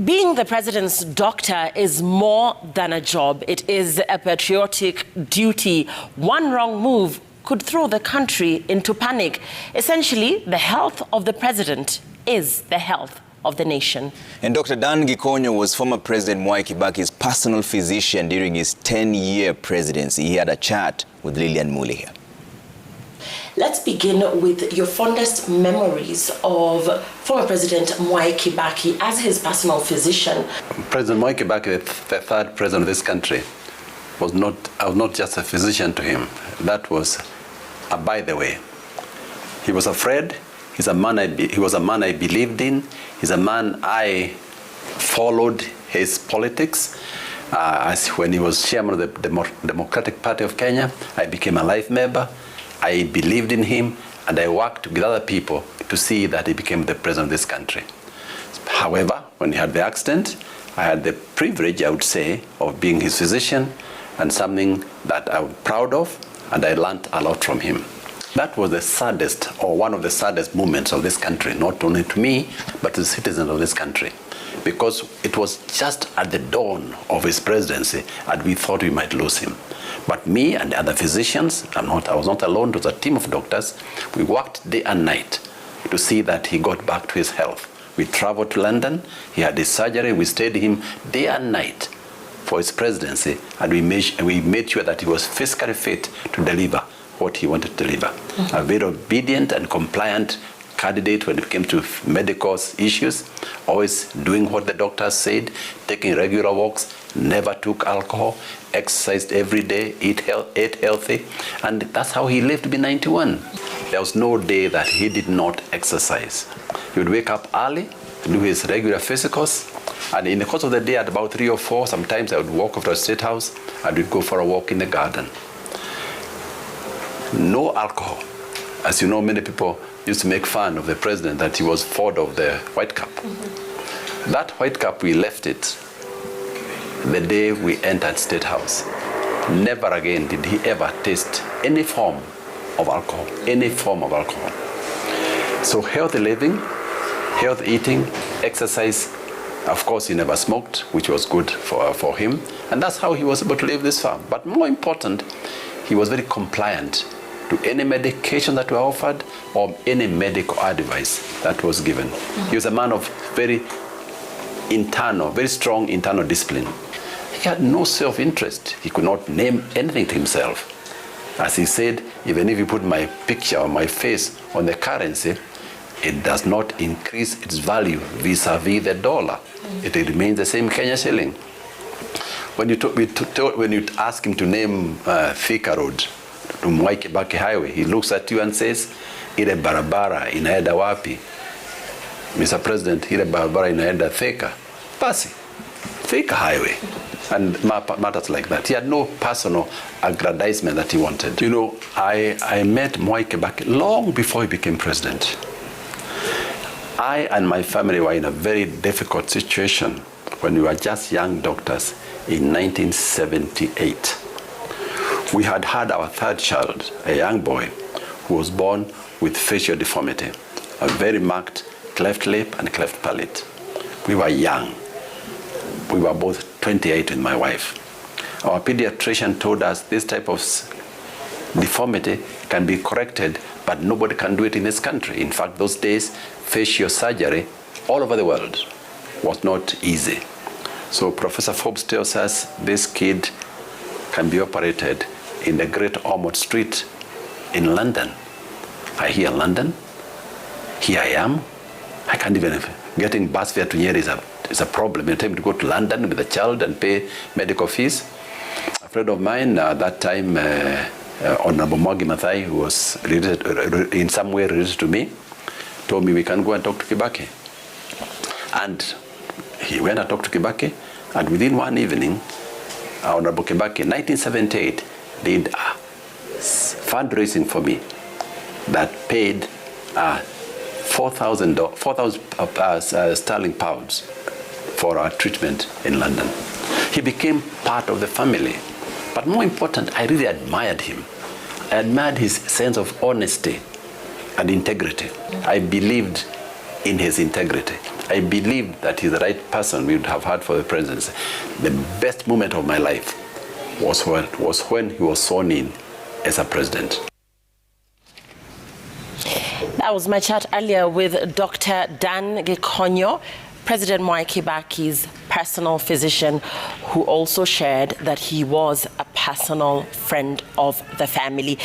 Being the president's doctor is more than a job. It is a patriotic duty. One wrong move could throw the country into panic. Essentially, the health of the president is the health of the nation. And Dr. Dan Gikonyo was former President Mwai Kibaki's personal physician during his 10-year presidency. He had a chat with Lillian Muli here. Let's begin with your fondest memories of former President Mwai Kibaki as his personal physician. President Mwai Kibaki, the third president of this country, I was not just a physician to him. That was a by the way. He was afraid. He was a man I believed in. He's a man I followed his politics. As when he was chairman of the Democratic Party of Kenya, I became a life member. I believed in him, and I worked with other people to see that he became the president of this country. However, when he had the accident, I had the privilege, I would say, of being his physician, and something that I'm proud of, and I learned a lot from him. That was the saddest, or one of the saddest moments of this country, not only to me, but to the citizens of this country, because it was just at the dawn of his presidency, and we thought we might lose him. But me and the other physicians, I was not alone, it was a team of doctors, we worked day and night to see that he got back to his health. We traveled to London, he had his surgery, we stayed him day and night for his presidency, and we made sure that he was physically fit to deliver what he wanted to deliver. A very obedient and compliant candidate when it came to medical issues, always doing what the doctors said, taking regular walks, never took alcohol, exercised every day, ate healthy, and that's how he lived to be 91. There was no day that he did not exercise. He would wake up early, do his regular physicals, and in the course of the day at about 3 or 4, sometimes I would walk over to the State House and we'd go for a walk in the garden. No alcohol. As you know, many people used to make fun of the president that he was fond of the white cup. That white cup, we left it the day we entered State House. Never again did he ever taste any form of alcohol, any form of alcohol. So healthy living, healthy eating, exercise. Of course, he never smoked, which was good for him. And that's how he was able to live this far. But more important, he was very compliant to any medication that were offered or any medical advice that was given. He was a man of very strong internal discipline. He had no self-interest. He could not name anything to himself. As he said, even if you put my picture or my face on the currency, it does not increase its value vis-a-vis the dollar. It remains the same Kenya shilling. When you ask him to name Thika Road, to Mwai Kibaki Highway, he looks at you and says, ile barabara inaenda wapi? Mr. President, ile barabara inaenda Thika. Basi, Thika Highway. And matters like that. He had no personal aggrandizement that he wanted. You know, I met Mwai Kibaki long before he became president. I and my family were in a very difficult situation when we were just young doctors in 1978. We had had our third child, a young boy, who was born with facial deformity, a very marked cleft lip and cleft palate. We were young. We were both 28 with my wife. Our pediatrician told us this type of deformity can be corrected, but nobody can do it in this country. In fact, those days, facial surgery all over the world was not easy. So Professor Forbes tells us this kid can be operated in the Great Ormond Street in London. I hear London. Here I am. I can't even, getting bus fare to Nyeri is a problem. You time to go to London with a child and pay medical fees. A friend of mine at that time, Honorable Mwangi Maathai, who was in some way related to me, told me we can go and talk to Kibaki. And he went and talked to Kibaki, and within one evening, Honorable Kibaki, in 1978, did a fundraising for me that paid 4,000 sterling pounds for our treatment in London. He became part of the family. But more important, I really admired him. I admired his sense of honesty and integrity. I believed in his integrity. I believe that he's the right person we would have had for the presidency. The best moment of my life was when he was sworn in as a president. That was my chat earlier with Dr. Dan Gikonyo, President Mwai Kibaki's personal physician, who also shared that he was a personal friend of the family.